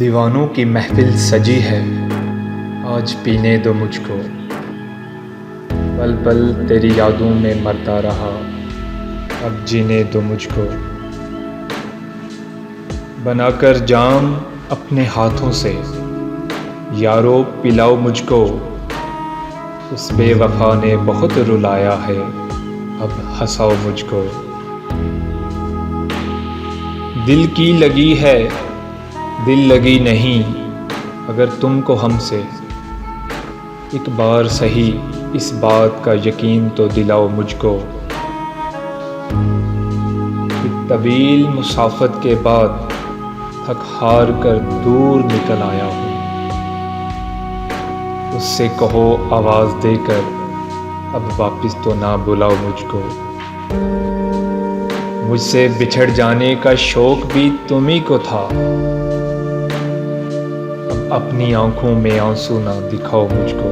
दीवानों की महफिल सजी है, आज पीने दो मुझको। पल पल तेरी यादों में मरता रहा, अब जीने दो मुझको। बनाकर जाम अपने हाथों से यारो पिलाओ मुझको। उस बेवफा ने बहुत रुलाया है, अब हंसाओ मुझको। दिल की लगी है दिल लगी नहीं, अगर तुमको हमसे एक बार सही इस बात का यकीन तो दिलाओ मुझको। एक तवील मुसाफत के बाद थक हार कर दूर निकल आया हूँ। उससे कहो आवाज़ देकर अब वापस तो ना बुलाओ मुझको। मुझसे बिछड़ जाने का शौक भी तुम्ही को था, अब अपनी आंखों में आंसू ना दिखाओ मुझको।